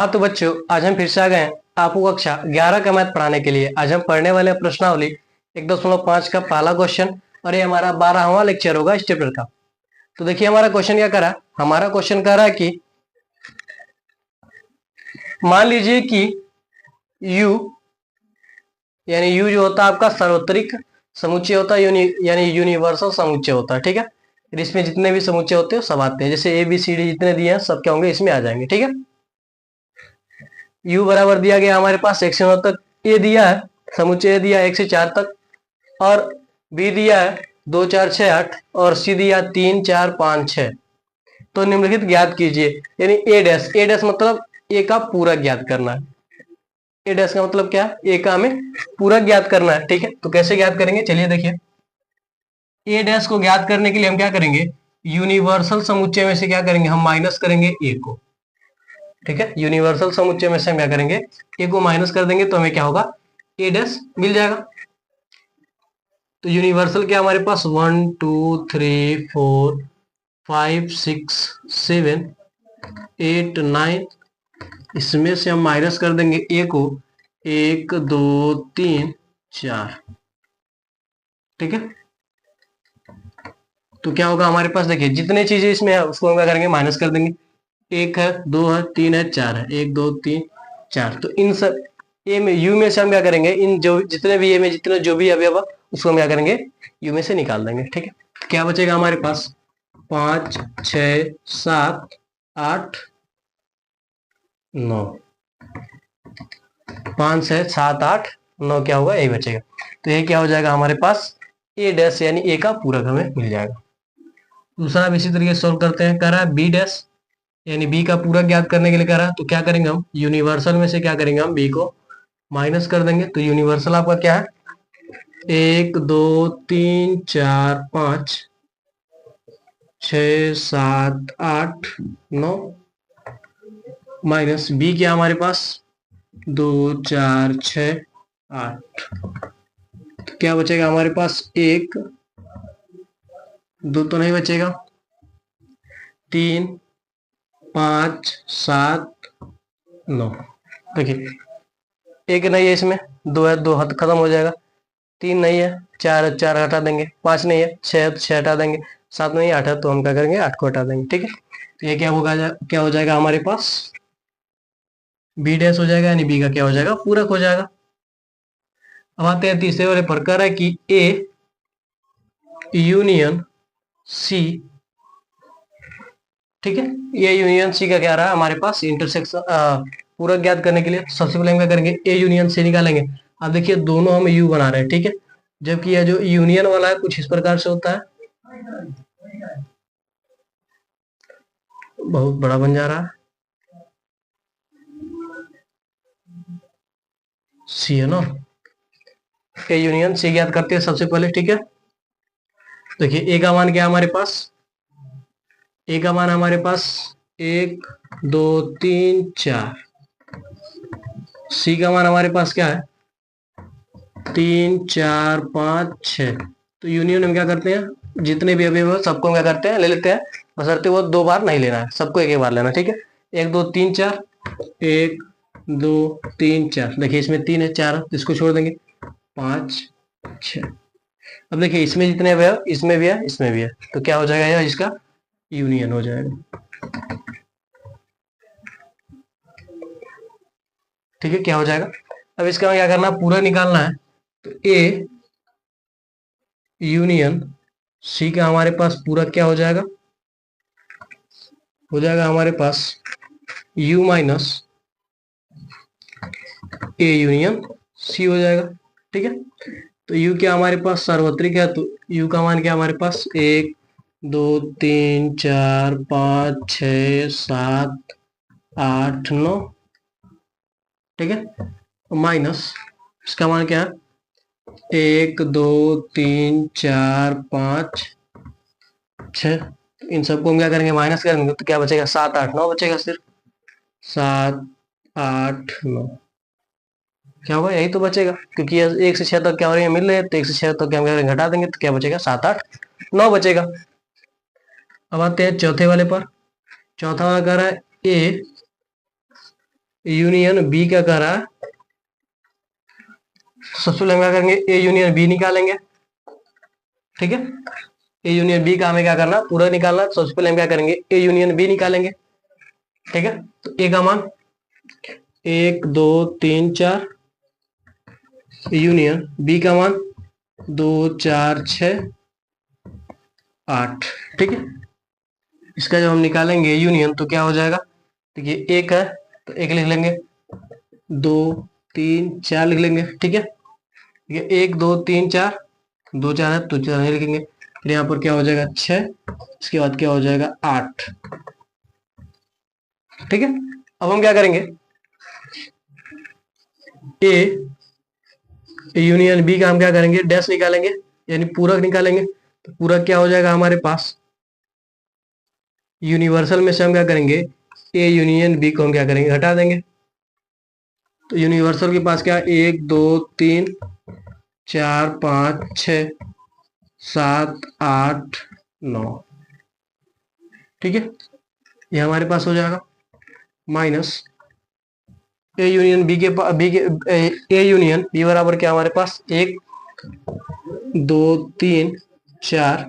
हाँ तो बच्चों, आज हम फिर से आ गए हैं आपको कक्षा 11 का मैथ पढ़ाने के लिए। आज हम पढ़ने वाले हैं प्रश्नावली 1.5 का पहला क्वेश्चन, और ये हमारा 12वां लेक्चर होगा इस चैप्टर का। तो देखिए हमारा क्वेश्चन क्या करा। हमारा क्वेश्चन कह रहा है कि मान लीजिए कि u यानी u जो होता है आपका सार्वत्रिक समुच्चय होता है, यानी यूनिवर्सल समुच्चय होता है। ठीक है, फिर इसमें जितने भी समुच्चय होते हैं सब आते हैं, जैसे ए बी सी डी जितने दिए हैं सब क्या होंगे, इसमें आ जाएंगे। ठीक है, u बराबर दिया गया हमारे पास 1 से 9 तक, ए दिया है समुच्चय दिया 1 से 4 तक, और बी दिया है 2 4 6 8, और सी दिया 3 4 5 6। तो निम्नलिखित ज्ञात कीजिए, यानी ए डैश मतलब ए का पूरा ज्ञात करना है। ए डैश का मतलब क्या है, ए का हमें पूरा ज्ञात करना है। ठीक है, तो कैसे ज्ञात करेंगे, चलिए देखिए। ए डैश को ज्ञात करने के लिए हम क्या करेंगे, यूनिवर्सल समुच्चय में से क्या करेंगे, हम माइनस करेंगे ए को। ठीक है, यूनिवर्सल समुच्चय में से हम क्या करेंगे, ए को माइनस कर देंगे, तो हमें क्या होगा, ए डैश मिल जाएगा। तो यूनिवर्सल क्या हमारे पास 1 2 3 4 5 6 7 8 9, इसमें से हम माइनस कर देंगे ए को, 1 2 3 4। ठीक है, तो क्या होगा हमारे पास, देखिए जितने चीजें इसमें है उसको हम क्या करेंगे, माइनस कर देंगे। 1 है, 2 है, 3 है, 4 है, 1 2 3 4। तो इन सब ए में यू में से हम क्या करेंगे, इन जो जितने भी ए में जितने जो भी अवयव है उसको हम क्या करेंगे, यू में से निकाल देंगे। ठीक है, क्या बचेगा हमारे पास, 5 6 7 8 9, 5 6 7 8 9 क्या होगा, यही बचेगा। तो ये क्या हो जाएगा हमारे पास, ए डैश यानी ए का पूरक हमें मिल जाएगा। दूसरा अब इसी तरीके से सोल्व करते हैं। कह रहा है बी डैश यानी बी का पूरक ज्ञात करने के लिए कह रहा है, तो क्या करेंगे हम, यूनिवर्सल में से क्या करेंगे, हम बी को माइनस कर देंगे। तो यूनिवर्सल आपका क्या है, 1 2 3 4 5 6 7 8 9, माइनस बी क्या हमारे पास 2 4 6 8। तो क्या बचेगा हमारे पास, 1 2 तो नहीं बचेगा, 3 5 7 9। देखिए एक नहीं है इसमें, 2 है, 2 हद खत्म हो जाएगा। 3 नहीं है, 4 है, 4 हटा देंगे। 5 नहीं है, 6 है, 6 हटा देंगे। 7 नहीं है, 8 है, तो हम क्या करेंगे, 8 को हटा देंगे। ठीक है, तो ये क्या होगा, क्या हो जाएगा हमारे पास, बी डैश हो जाएगा, यानी बी का क्या हो जाएगा, पूरक हो जाएगा। अब आते हैं तीसरे वाले पर, कह रहा है कि ए यूनियन सी। ठीक है, ये यूनियन सी का क्या रहा है हमारे पास, इंटरसेक्शन पूरक ज्ञात करने के लिए सबसे पहले हम क्या करेंगे, ए यूनियन सी निकालेंगे। अब देखिए दोनों हम यू बना रहे हैं। ठीक है, जबकि यह जो यूनियन वाला है कुछ इस प्रकार से होता है, बहुत बड़ा बन जा रहा है, सी है ना। ए यूनियन सी ज्ञात करते हैं सबसे पहले। ठीक है, देखिए ए का मान क्या है हमारे पास, ए का मान हमारे पास 1 2 3 4। सी का मान हमारे पास क्या है, 3 4 5 6। तो यूनियन हम क्या करते हैं, जितने भी अवयव है सबको हम क्या करते हैं, ले लेते हैं, बशर्ते वो 2 बार नहीं लेना है, सबको एक एक बार लेना है। ठीक है, 1 2 3 4, 1 2 3 4। देखिए इसमें 3 है, 4 तो इसको छोड़ देंगे, 5 6। अब देखिए इसमें जितने अवयव इसमें भी है, इसमें भी है, तो क्या हो जाएगा, यह इसका यूनियन हो जाएगा। ठीक है, क्या हो जाएगा, अब इसका क्या करना है, पूरा निकालना है। तो ए यूनियन सी का हमारे पास पूरा क्या हो जाएगा, हो जाएगा हमारे पास u minus A union C हो जाएगा। ठीक है, तो u क्या हमारे पास सार्वत्रिक है, तो u का मान क्या हमारे पास 1 2 3 4 5 6 7 8 9। ठीक है, माइनस इसका मान क्या है, 1 2 3 4 5 6। इन सबको हम क्या करेंगे, माइनस करेंगे, तो क्या बचेगा, 7 8 9 बचेगा सिर्फ, 7 8 9। क्या होगा, यही तो बचेगा, क्योंकि ये 1 से 6 तक क्या हो रही है, मिल रहे हैं, तो 1 से 6 तक क्या हम करेंगे, घटा देंगे, तो क्या बचेगा, 7 8 9 बचेगा। अब आते हैं चौथे वाले पर। चौथा वाला कह रहा है ए यूनियन बी क्या कर रहा है, सबसे पहले हम क्या करेंगे, ए यूनियन बी निकालेंगे। ठीक है, ए यूनियन बी का हमें क्या करना, पूरा निकालना। सबसे पहले हम क्या करेंगे, ए यूनियन बी निकालेंगे। ठीक है, तो ए का मान 1 2 3 4, यूनियन बी का मान 2 4 6 8। ठीक है, इसका जब हम निकालेंगे यूनियन तो क्या हो जाएगा, देखिए एक है तो एक लिख लेंगे, 2 3 4 लिख लेंगे। ठीक है, ये 1 2 3 4, 2 4 है तो 4 नहीं लिखेंगे। फिर यहाँ पर क्या हो जाएगा 6, इसके बाद क्या हो जाएगा 8। ठीक है, अब हम क्या करेंगे, ए यूनियन बी का हम क्या करेंगे, डैश निकालेंगे यानी पूरक निकालेंगे। तो पूरक क्या हो जाएगा हमारे पास, यूनिवर्सल में से हम क्या करेंगे, ए यूनियन बी को हम क्या करेंगे, हटा देंगे। तो यूनिवर्सल के पास क्या, 1 2 3 4 5 6 7 8 9। ठीक है, ये हमारे पास हो जाएगा, minus A union A union B बराबर क्या हमारे पास, 1 2 3 4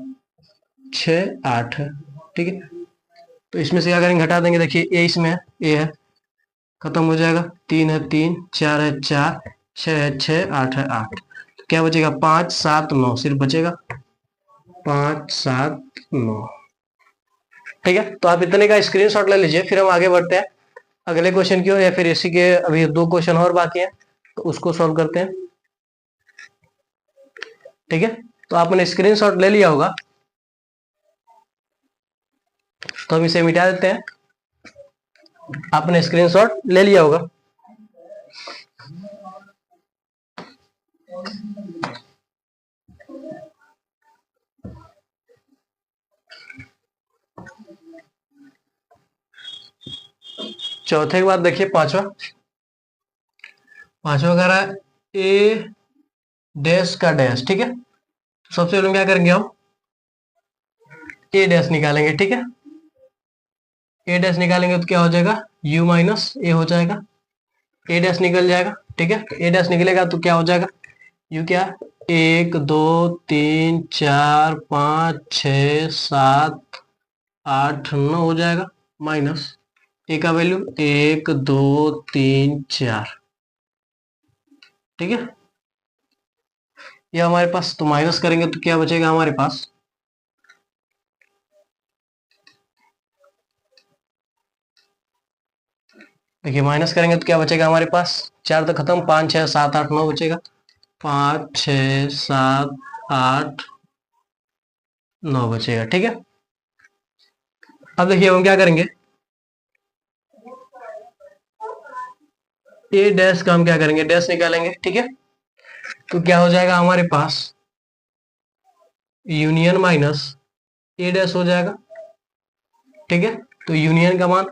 6 8 है। ठीक है, तो इसमें से क्या करेंगे, हटा देंगे। देखिए ए इसमें है, ए है, खत्म हो जाएगा। 3 है 3, 4 है 4, 6 है 6, 8 है 8। तो क्या बचेगा, 5 7 9 सिर्फ बचेगा, 5 7 9। ठीक है, तो आप इतने का स्क्रीनशॉट ले लीजिए, फिर हम आगे बढ़ते हैं अगले क्वेश्चन की ओर, या फिर इसी के अभी 2 क्वेश्चन और बाकी हैं तो उसको सॉल्व करते हैं। ठीक है, तो आपने स्क्रीनशॉट ले लिया होगा तो हम इसे मिटा देते हैं। आपने स्क्रीनशॉट ले लिया होगा, चौथे के बाद देखिए पांचवा कह रहा है ए डैश का डैश। ठीक है, सबसे पहले क्या करेंगे, हम ए डैश निकालेंगे। ठीक है, ए डैश निकालेंगे तो क्या हो जाएगा, u माइनस ए हो जाएगा, ए डैश निकल जाएगा। ठीक है, तो ए डैश निकलेगा तो क्या हो जाएगा, u क्या, 1 2 3 4 5 6 7 8 9 हो जाएगा, माइनस ए का वैल्यू 1 2 3 4। ठीक है, ये हमारे पास, तो माइनस करेंगे तो क्या बचेगा हमारे पास, देखिए माइनस करेंगे तो क्या बचेगा हमारे पास, 4 तो खत्म, 5 6 7 8 9 बचेगा, 5 6 7 8 9 बचेगा। ठीक है, अब देखिए हम क्या करेंगे, ए डैश का हम क्या करेंगे, डैश निकालेंगे। ठीक है, तो क्या हो जाएगा हमारे पास, यूनियन माइनस ए डैश हो जाएगा। ठीक है, तो यूनियन का मान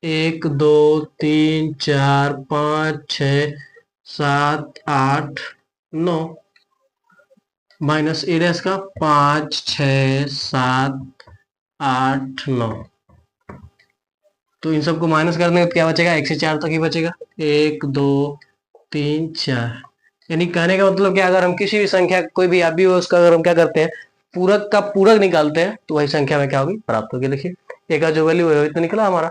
1 2 3 4 5 6 7 8 9, माइनस ए डैश का 5 6 7 8 9। तो इन सबको माइनस कर देंगे तो क्या बचेगा, 1 से 4 तक ही बचेगा, 1 2 3 4। यानी कहने का मतलब क्या, अगर हम किसी भी संख्या कोई भी आप भी हो उसका अगर हम क्या करते हैं, पूरक का पूरक निकालते हैं तो वही संख्या में क्या होगी, प्राप्त होगी। देखिए ए का जो वैल्यू है तो निकला हमारा,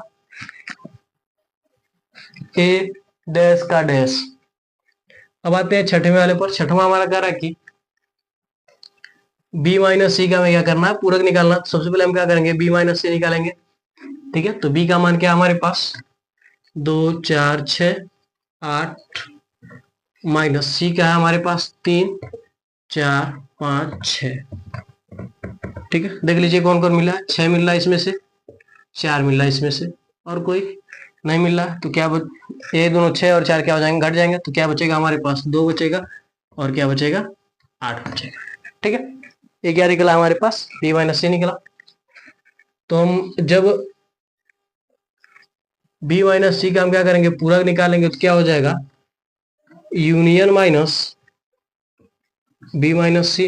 ए डैश का डैश। अब आते हैं छठवें वाले पर। छठवां हमारा कह रहा है कि बी माइनस सी का हमें क्या करना है, पूरक निकालना। तो सबसे पहले हम क्या करेंगे, बी माइनस सी निकालेंगे। ठीक है, तो बी का मान क्या हमारे पास, 2 4 6 8, माइनस सी का है हमारे पास 3 4 5 6। ठीक है, देख लीजिए कौन कौन मिला है, 6 मिल रहा है इसमें से, 4 मिल रहा है इसमें से, और कोई नहीं मिल रहा है। तो क्या ये दोनों 6 और 4 क्या हो जाएंगे, घट जाएंगे। तो क्या बचेगा हमारे पास, 2 बचेगा, और क्या बचेगा, 8 बचेगा। ठीक है, ये क्या निकला हमारे पास, बी माइनस सी निकला। तो हम जब बी माइनस सी का हम क्या करेंगे, पूरक निकालेंगे तो क्या हो जाएगा, यूनियन माइनस बी माइनस सी।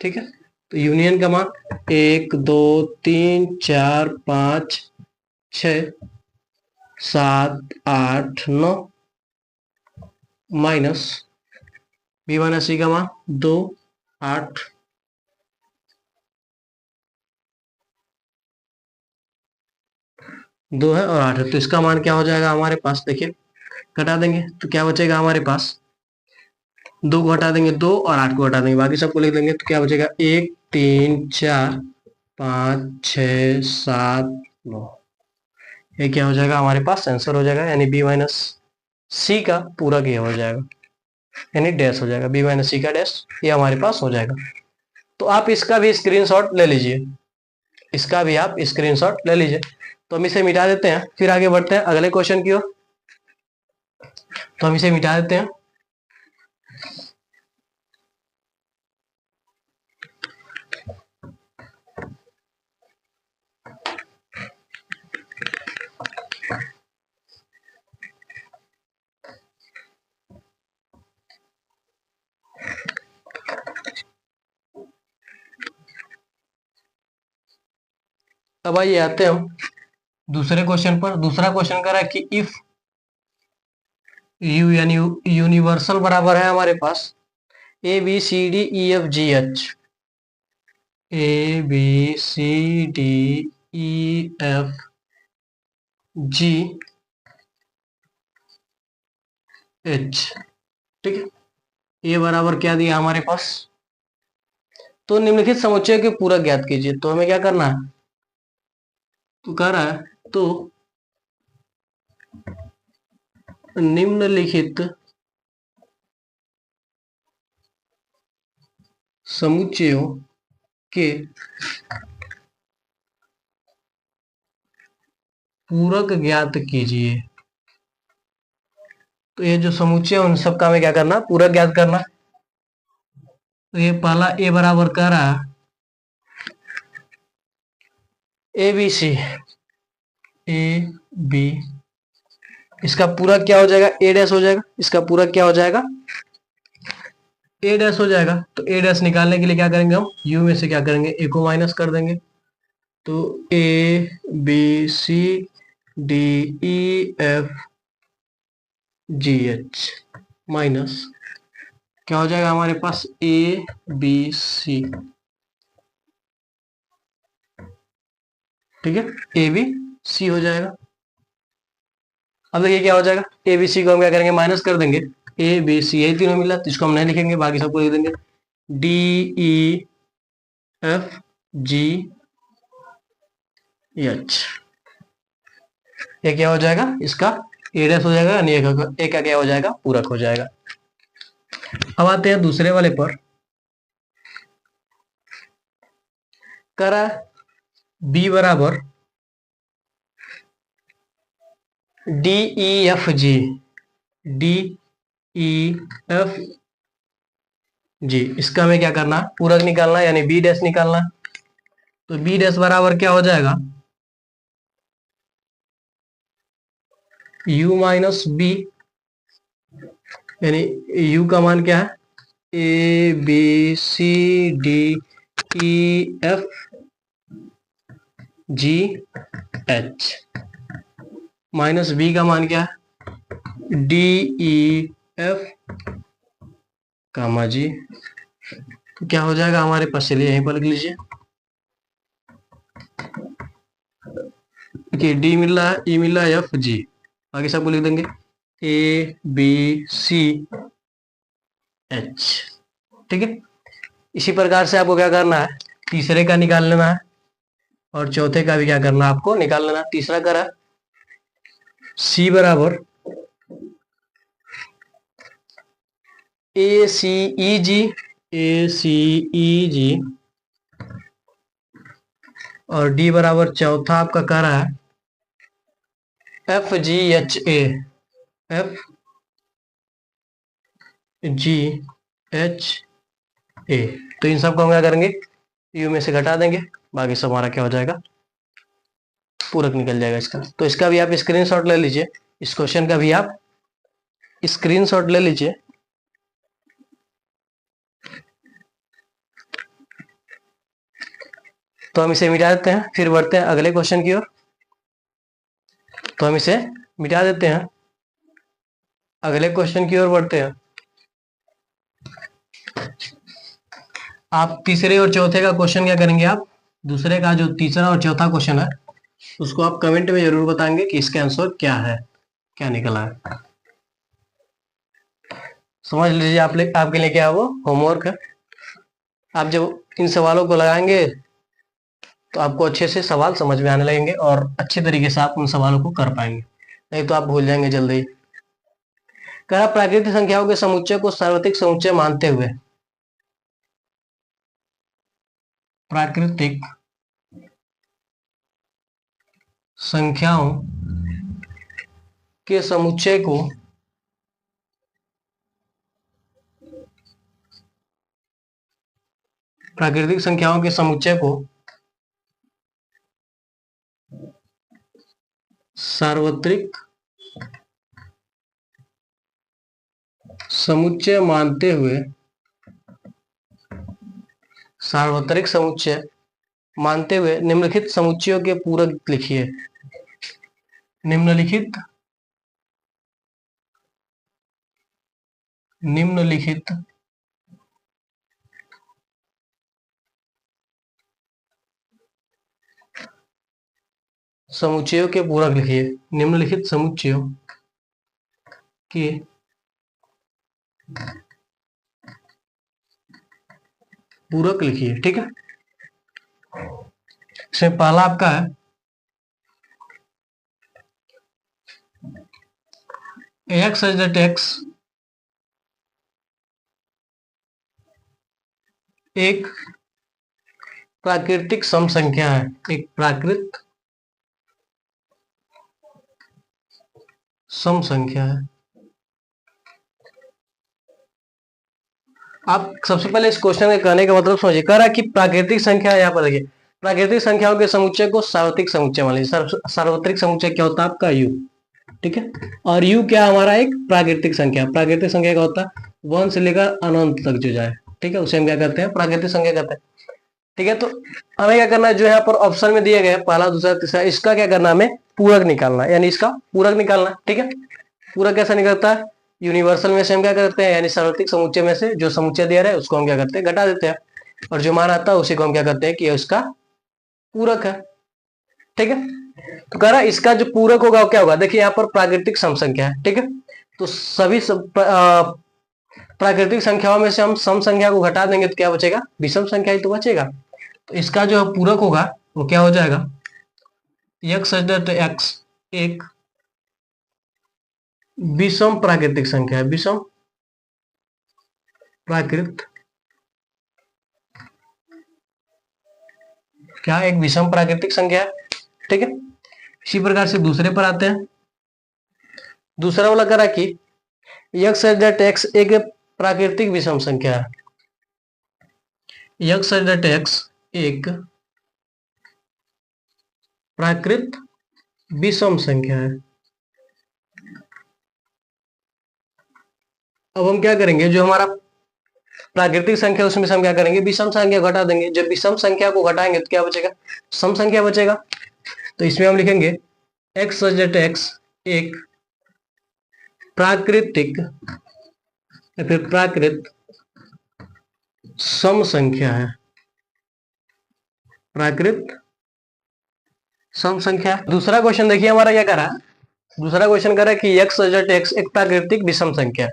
ठीक है, तो यूनियन का मान 1 2 3 4 5 6 7 8 9 माइनस बी माइनस सी का मान 2 8 2 है और 8 है, तो इसका मान क्या हो जाएगा हमारे पास, देखिए घटा देंगे तो क्या बचेगा हमारे पास, 2 को हटा देंगे 2 और 8 को हटा देंगे, बाकी सबको लिख देंगे, तो क्या बचेगा 1 3 4 5 6 7 9। ये क्या हो जाएगा हमारे पास आंसर हो जाएगा, यानी बी माइनस सी का पूरा ये हो जाएगा, यानी डैश हो जाएगा, बी माइनस सी का डैश ये हमारे पास हो जाएगा। तो आप इसका भी स्क्रीनशॉट ले लीजिए, इसका भी आप स्क्रीनशॉट ले लीजिए। तो हम इसे मिटा देते हैं, फिर आगे बढ़ते हैं अगले क्वेश्चन की ओर। तो हम इसे मिटा देते हैं। अब आइए आते हैं हम दूसरे क्वेश्चन पर। दूसरा क्वेश्चन कह रहा है कि इफ यू यानी यूनिवर्सल बराबर है हमारे पास A B C D E F G H, A B C D E F G H, ठीक है। ये बराबर क्या दिया हमारे पास, तो निम्नलिखित समुच्चय के पूरक ज्ञात कीजिए। तो हमें क्या करना है, तो कह रहा है तो निम्नलिखित समुच्चयों के पूरक ज्ञात कीजिए। तो ये जो समुच्चय उन सब का हमें क्या करना, पूरक ज्ञात करना। तो ये पहला ए बराबर कह रहा है A B C, A B, इसका पूरा क्या हो जाएगा, ए डैश हो जाएगा, इसका पूरा क्या हो जाएगा, ए डैश हो जाएगा। तो ए डैश निकालने के लिए क्या करेंगे हम, यू में से क्या करेंगे, ए को माइनस कर देंगे। तो A B C D E F G H minus क्या हो जाएगा हमारे पास, ए बी सी, ठीक है, ए बी सी हो जाएगा। अब देखिए क्या हो जाएगा, ए बी सी को हम क्या करेंगे, माइनस कर देंगे, ए बी सी यही तीनों मिला, तो इसको हम नहीं लिखेंगे, बाकी सबको लिख देंगे, D E F G H. ये क्या हो जाएगा, इसका ए डैश हो जाएगा, यानी ए का क्या हो जाएगा, पूरक हो जाएगा। अब आते हैं दूसरे वाले पर। करा बी बराबर डी ई एफ जी, डी ई एफ जी, इसका हमें क्या करना, पूरक निकालना, यानी बी डैश निकालना। तो बी डैश बराबर क्या हो जाएगा, u माइनस बी, यानी u का मान क्या है, A B C D E F G H, minus B का मान क्या है, डी ई एफ कामा जी। तो क्या हो जाएगा हमारे पास, चलिए यहीं पर लिख लीजिए, देखिए डी मिल रहा है, ई मिल रहा है, एफ जी, आगे सबको लिख देंगे ए बी सी एच, ठीक है। इसी प्रकार से आपको क्या करना है, तीसरे का निकाल लेना है और चौथे का भी क्या करना है, आपको निकाल लेना। तीसरा करा सी बराबर ए सी ई जी, ए सी ई जी, और डी बराबर चौथा आपका कह रहा है एफ जी एच ए, एफ जी एच ए। तो इन सबको हम क्या करेंगे, यू में से घटा देंगे, बाकी सब हमारा क्या हो जाएगा, पूरक निकल जाएगा इसका। तो इसका भी आप स्क्रीनशॉट ले लीजिए, इस क्वेश्चन का भी आप स्क्रीनशॉट ले लीजिए। तो हम इसे मिटा देते हैं, फिर बढ़ते हैं अगले क्वेश्चन की ओर। तो हम इसे मिटा देते हैं, अगले क्वेश्चन की ओर बढ़ते हैं। आप तीसरे और चौथे का क्वेश्चन क्या करेंगे, आप दूसरे का जो तीसरा और चौथा क्वेश्चन है उसको आप कमेंट में जरूर बताएंगे कि इसका आंसर क्या है, क्या निकला है। समझ लीजिए आपके लिए क्या है वो होमवर्क है। आप जब इन सवालों को लगाएंगे तो आपको अच्छे से सवाल समझ में आने लगेंगे और अच्छे तरीके से आप उन सवालों को कर पाएंगे, नहीं तो आप भूल जाएंगे जल्दी ही। कह रहा प्राकृतिक संख्याओं के समुच्चय को सार्वत्रिक समुच्चय मानते हुए, प्राकृतिक संख्याओं के समुच्चय को प्राकृतिक संख्याओं के समुच्चय को सार्वत्रिक समुच्चय मानते हुए, सार्वत्रिक समुच्चय मानते हुए निम्नलिखित समुच्चयों के पूरक लिखिए। निम्नलिखित समुच्चयों के पूरक लिखिए। निम्नलिखित समुच्चयों के पूरक लिखिए, ठीक है। इसमें पहला आपका है एक्स सच दैट एक्स एक प्राकृतिक सम संख्या है, एक प्राकृत सम संख्या है। आप सबसे पहले इस क्वेश्चन के कहने का मतलब समझिए। कह रहा है कि प्राकृतिक संख्या, यहाँ पर देखिए प्राकृतिक संख्याओं के समुच्चय को सार्वत्रिक समुच्चय मान लीजिए। सार्वत्रिक समुच्चय क्या होता है आपका यू, ठीक है। और यू क्या हमारा एक प्राकृतिक संख्या, प्राकृतिक संख्या क्या होता है 1 से लेकर अनंत तक जो जाए, ठीक है, उसे हम क्या कहते हैं प्राकृतिक संख्या कहते हैं, ठीक है। तो हमें क्या करना है, जो यहाँ पर ऑप्शन में दिए गए पहला दूसरा तीसरा, इसका क्या करना है हमें पूरक निकालना है, यानी इसका पूरक निकालना है, ठीक है। पूरक कैसा निकलता है, यूनिवर्सल में से हम क्या करते हैं, यानी सार्वत्रिक समुच्चय में से जो समुच्चय दिया है उसको हम क्या करते हैं घटा देते हैं, और जो मान आता है उसी को हम क्या करते हैं कि उसका पूरक है, ठीक है। तो कह रहा है इसका जो पूरक होगा वो क्या होगा, देखिए यहाँ पर प्राकृतिक सम संख्या है, ठीक है। तो सभी प्राकृतिक संख्याओं में से हम सम संख्या को घटा देंगे तो क्या बचेगा, विषम संख्या ही तो बचेगा। तो इसका जो पूरक होगा वो क्या हो जाएगा, एक्स एक्स एक विषम प्राकृतिक संख्या है, विषम प्राकृत क्या एक विषम प्राकृतिक संख्या है, ठीक है। इसी प्रकार से दूसरे पर आते हैं। दूसरा वाला करा कि एक्स एक्स एक प्राकृतिक विषम संख्या है, एक्स एक्स एक प्राकृत विषम संख्या है। अब हम क्या करेंगे, जो हमारा प्राकृतिक संख्या उसमें से हम क्या करेंगे विषम संख्या घटा देंगे। जब विषम संख्या को घटाएंगे तो क्या बचेगा, सम संख्या बचेगा। तो इसमें हम लिखेंगे एक्स एक्स एक प्राकृतिक या फिर प्राकृत सम संख्या है, प्राकृत सम संख्या। दूसरा क्वेश्चन देखिए हमारा क्या करा, दूसरा क्वेश्चन करा कि एक्स एक्स एक प्राकृतिक विषम संख्या,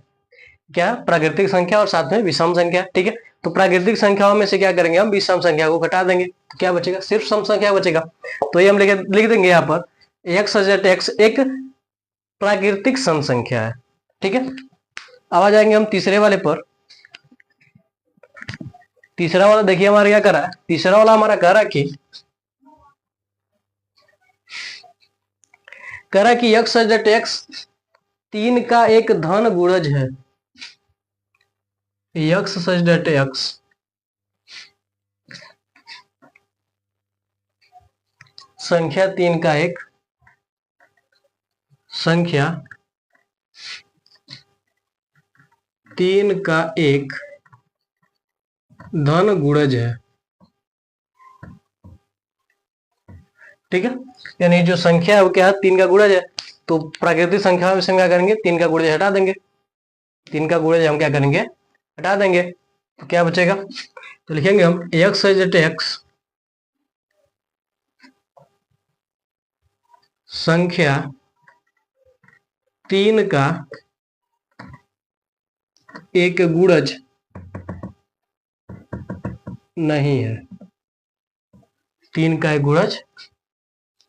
क्या प्राकृतिक संख्या और साथ में विषम संख्या, ठीक है। तो प्राकृतिक संख्याओं में से क्या करेंगे हम विषम संख्या को घटा देंगे तो क्या बचेगा, सिर्फ सम संख्या बचेगा। तो ये हम लिख देंगे यहाँ पर एक्स एक्स एक प्राकृतिक सम संख्या है, ठीक है। अब आ जाएंगे हम तीसरे वाले पर। तीसरा वाला देखिए हमारा क्या करा है, तीसरा वाला हमारा कह रहा कि एक्स एक्स 3 का एक धन गुणज है, एक्स एक्स संख्या 3 का एक संख्या 3 का एक धन गुणज है, ठीक है। यानी जो संख्या है वो क्या है 3 का गुणज है। तो प्राकृतिक संख्या में से हम क्या करेंगे, 3 का गुणज हटा देंगे, 3 का गुणज हम क्या करेंगे, हटा देंगे, तो क्या बचेगा, तो लिखेंगे हम x इज एक्स संख्या 3 का एक गुणज नहीं है, 3 का एक गुणज,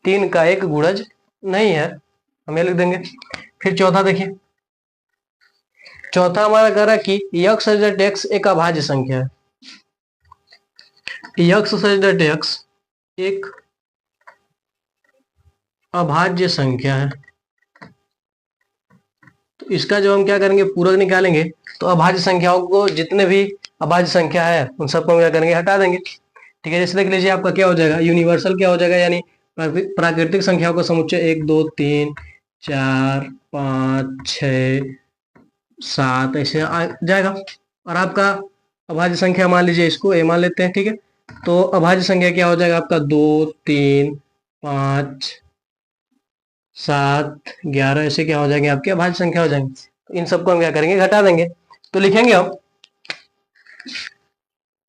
3 का एक गुणज नहीं है, हम ये लिख देंगे। फिर चौथा देखिए, चौथा हमारा कह रहा है कि x इज एक्स एक अभाज्य संख्या है, x इज एक्स एक अभाज्य संख्या है, तो इसका जो हम क्या करेंगे, पूरक निकालेंगे, तो अभाज्य संख्याओं को, जितने भी अभाज्य संख्या है उन सबको हम क्या करेंगे, हटा देंगे। ठीक है, जैसे देख लीजिए आपका क्या हो जाएगा, यूनिवर्सल क्या हो जाएगा, यानी प्राकृतिक संख्याओं का समुच्चय 1 2 3 4 5 6 7 ऐसे आ जाएगा। और आपका अभाज्य संख्या मान लीजिए, इसको ए मान लेते हैं, ठीक है, तो अभाज्य संख्या क्या हो जाएगा आपका 2 3 5 7 11 ऐसे क्या हो जाएंगे, आपके अभाज्य संख्या हो जाएंगे। तो इन सबको हम क्या करेंगे, घटा देंगे, तो लिखेंगे हम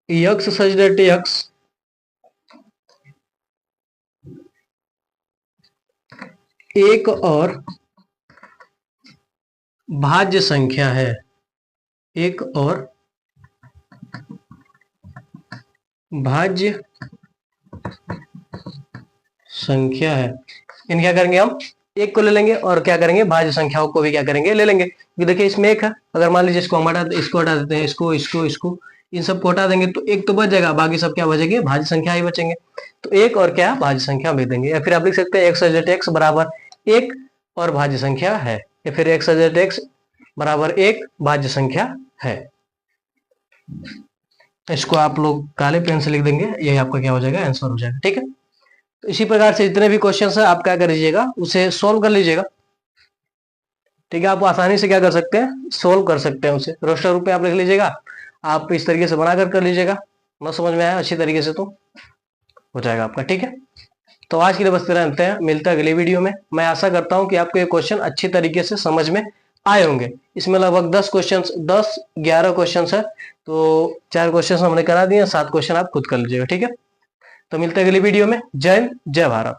x सच दैट x एक और भाज्य संख्या है, एक और भाज्य संख्या है। इन क्या करेंगे, हम एक को ले लेंगे और क्या करेंगे, भाज्य संख्याओं को भी क्या करेंगे, ले लेंगे। देखिए इसमें एक है, अगर मान लीजिए इसको हम इसको हटा देते हैं, इसको इसको इसको इन सबको हटा देंगे, तो एक तो बच जाएगा, बाकी सब क्या बचेंगे, भाज्य संख्या ही बचेंगे। तो एक और क्या, भाज्य संख्या भेज देंगे, या फिर आप लिख सकते हैं x बराबर एक और भाज्य संख्या है, या फिर x बराबर एक भाज्य संख्या है। इसको आप लोग काले पेन से लिख देंगे, यही आपका क्या हो जाएगा, आंसर हो जाएगा। ठीक है, तो इसी प्रकार से जितने भी क्वेश्चन है आप क्या कर लीजिएगा, उसे सोल्व कर लीजिएगा। ठीक है, आप आसानी से क्या कर सकते हैं, सोल्व कर सकते हैं उसे, रोस्टर रूप में आप लिख लीजिएगा, आप इस तरीके से बनाकर कर लीजिएगा। न समझ में आया अच्छी तरीके से तो हो जाएगा आपका। ठीक है, तो आज के लिए बस इतना रखते हैं, मिलता है अगले वीडियो में। मैं आशा करता हूं कि आपको ये क्वेश्चन अच्छी तरीके से समझ में आए होंगे। इसमें लगभग 10-11 क्वेश्चन है, तो 4 क्वेश्चन हमने करा दिए, 7 क्वेश्चन आप खुद कर लीजिएगा। ठीक है, तो मिलते हैं अगली वीडियो में। जय हिंद, जय भारत।